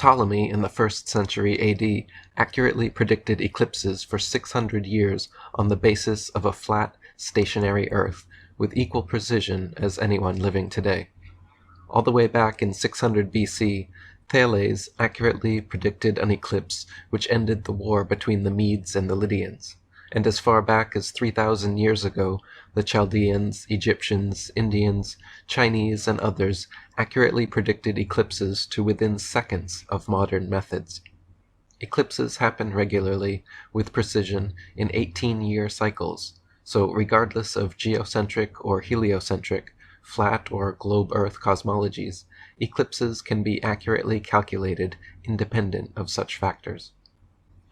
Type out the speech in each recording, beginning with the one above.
Ptolemy in the 1st century AD accurately predicted eclipses for 600 years on the basis of a flat, stationary Earth with equal precision as anyone living today. All the way back in 600 BC, Thales accurately predicted an eclipse which ended the war between the Medes and the Lydians. And as far back as 3,000 years ago, the Chaldeans, Egyptians, Indians, Chinese, and others accurately predicted eclipses to within seconds of modern methods. Eclipses happen regularly, with precision, in 18-year cycles, so regardless of geocentric or heliocentric, flat or globe Earth cosmologies, eclipses can be accurately calculated independent of such factors.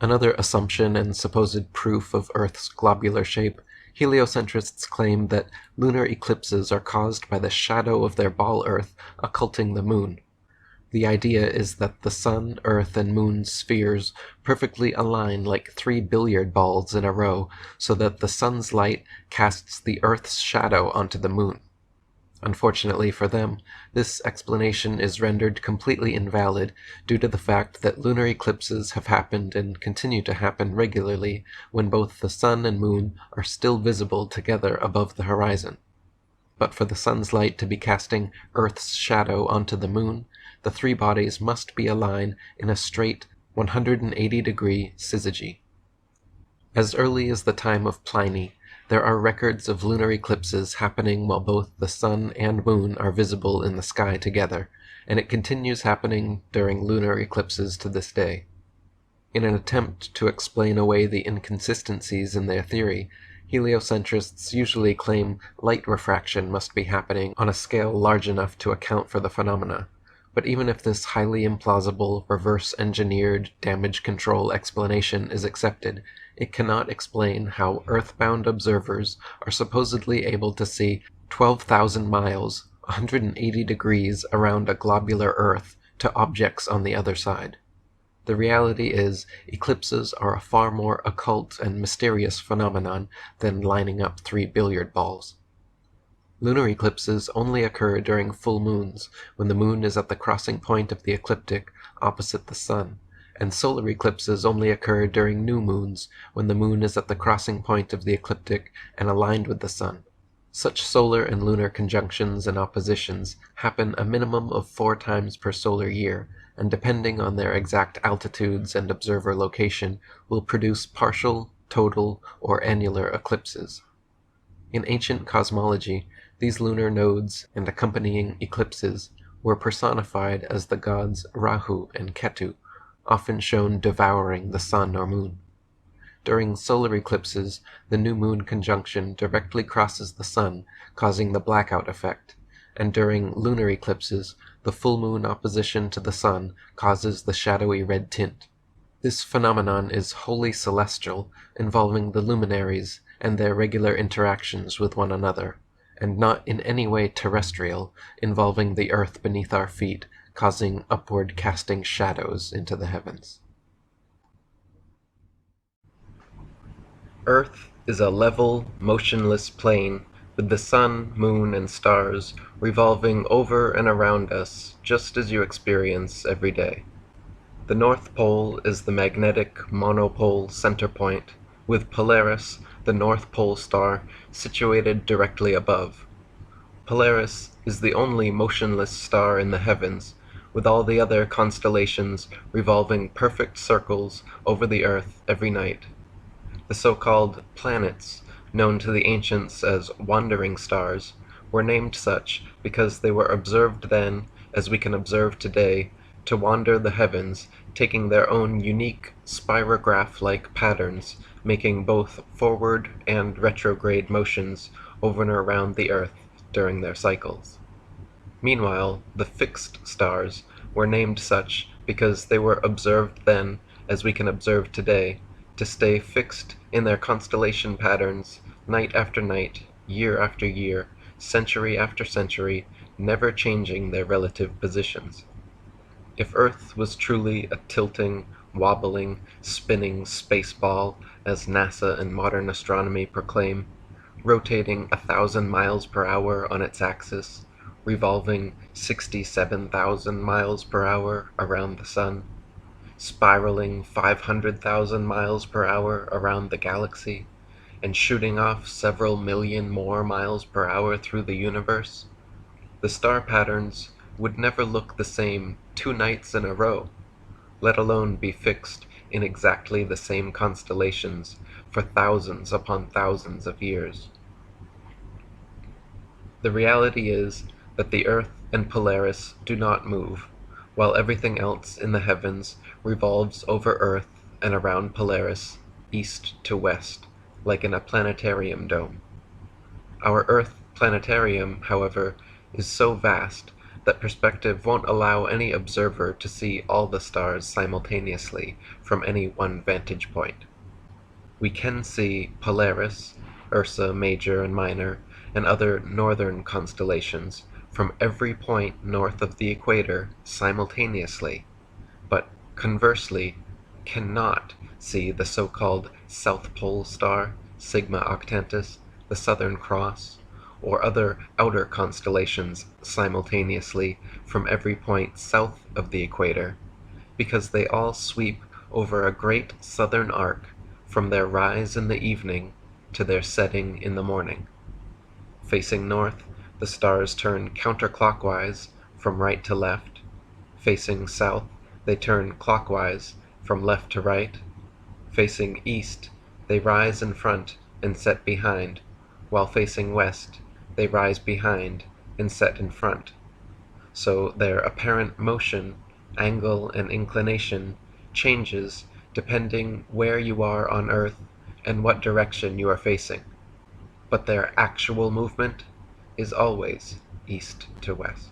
Another assumption and supposed proof of Earth's globular shape, heliocentrists claim that lunar eclipses are caused by the shadow of their ball Earth occulting the moon. The idea is that the Sun, Earth, and Moon spheres perfectly align like 3 billiard balls in a row so that the Sun's light casts the Earth's shadow onto the Moon. Unfortunately for them, this explanation is rendered completely invalid due to the fact that lunar eclipses have happened and continue to happen regularly when both the Sun and Moon are still visible together above the horizon. But for the Sun's light to be casting Earth's shadow onto the Moon, the three bodies must be aligned in a straight 180-degree syzygy. As early as the time of Pliny, there are records of lunar eclipses happening while both the Sun and Moon are visible in the sky together, and it continues happening during lunar eclipses to this day. In an attempt to explain away the inconsistencies in their theory, heliocentrists usually claim light refraction must be happening on a scale large enough to account for the phenomena. But even if this highly implausible, reverse-engineered, damage control explanation is accepted, it cannot explain how Earthbound observers are supposedly able to see 12,000 miles, 180 degrees around a globular Earth to objects on the other side. The reality is, eclipses are a far more occult and mysterious phenomenon than lining up 3 billiard balls. Lunar eclipses only occur during full moons, when the moon is at the crossing point of the ecliptic opposite the sun, and solar eclipses only occur during new moons, when the moon is at the crossing point of the ecliptic and aligned with the sun. Such solar and lunar conjunctions and oppositions happen a minimum of 4 times per solar year, and depending on their exact altitudes and observer location, will produce partial, total, or annular eclipses. In ancient cosmology, these lunar nodes and accompanying eclipses were personified as the gods Rahu and Ketu, often shown devouring the sun or moon. During solar eclipses, the new moon conjunction directly crosses the sun, causing the blackout effect, and during lunar eclipses, the full moon opposition to the sun causes the shadowy red tint. This phenomenon is wholly celestial, involving the luminaries and their regular interactions with one another, and not in any way terrestrial, involving the earth beneath our feet, causing upward casting shadows into the heavens. Earth is a level, motionless plane, with the sun, moon, and stars revolving over and around us, just as you experience every day. The North Pole is the magnetic monopole center point, with Polaris, the North Pole star, situated directly above. Polaris is the only motionless star in the heavens, with all the other constellations revolving perfect circles over the Earth every night. The so-called planets, known to the ancients as wandering stars, were named such because they were observed then, as we can observe today, to wander the heavens, taking their own unique spirograph-like patterns, making both forward and retrograde motions over and around the Earth during their cycles. Meanwhile, the fixed stars were named such because they were observed then, as we can observe today, to stay fixed in their constellation patterns night after night, year after year, century after century, never changing their relative positions. If Earth was truly a tilting, wobbling, spinning space ball, as NASA and modern astronomy proclaim, rotating 1,000 miles per hour on its axis, revolving 67,000 miles per hour around the Sun, spiraling 500,000 miles per hour around the galaxy, and shooting off several million more miles per hour through the universe, the star patterns would never look the same 2 nights in a row, let alone be fixed in exactly the same constellations for thousands upon thousands of years. The reality is that the Earth and Polaris do not move, while everything else in the heavens revolves over Earth and around Polaris, east to west, like in a planetarium dome. Our Earth planetarium, however, is so vast that perspective won't allow any observer to see all the stars simultaneously from any one vantage point. We can see Polaris, Ursa Major and Minor, and other northern constellations from every point north of the equator simultaneously, but conversely cannot see the so-called South Pole star, Sigma Octantis, the Southern Cross, or other outer constellations simultaneously from every point south of the equator, because they all sweep over a great southern arc from their rise in the evening to their setting in the morning. Facing north, the stars turn counterclockwise from right to left. Facing south, they turn clockwise from left to right. Facing east, they rise in front and set behind, while facing west, they rise behind and set in front. So their apparent motion, angle, and inclination changes depending where you are on Earth and what direction you are facing. But their actual movement is always east to west.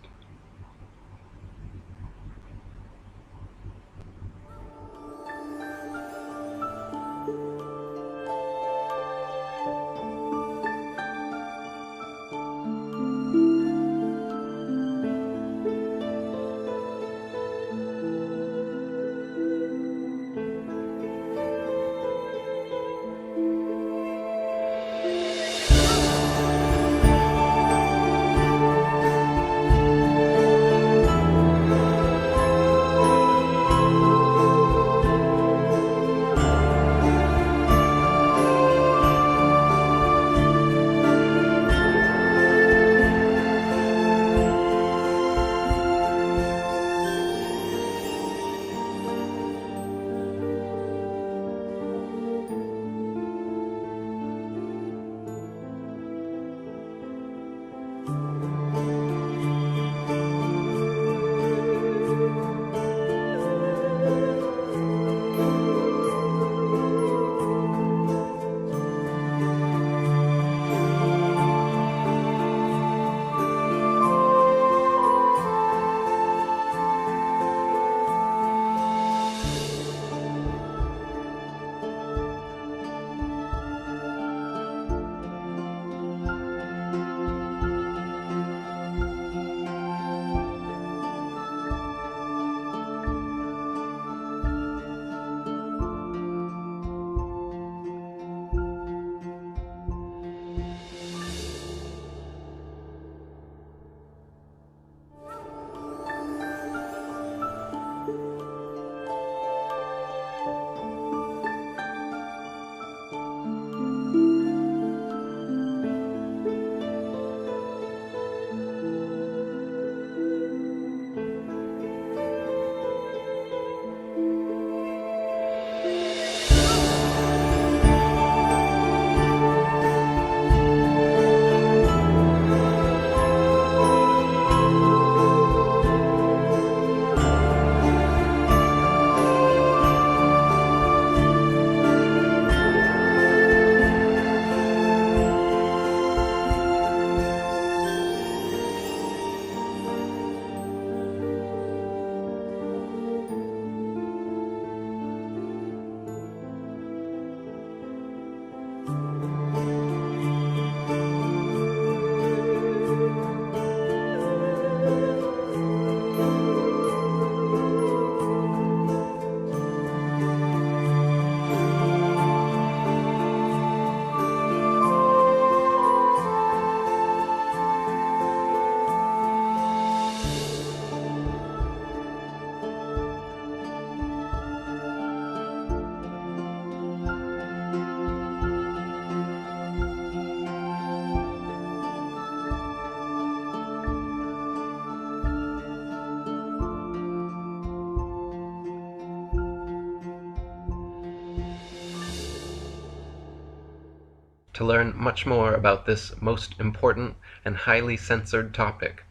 To learn much more about this most important and highly censored topic,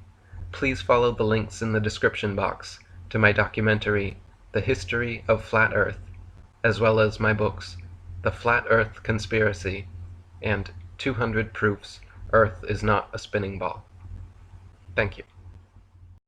please follow the links in the description box to my documentary, The History of Flat Earth, as well as my books, The Flat Earth Conspiracy and 200 Proofs Earth is Not a Spinning Ball. Thank you.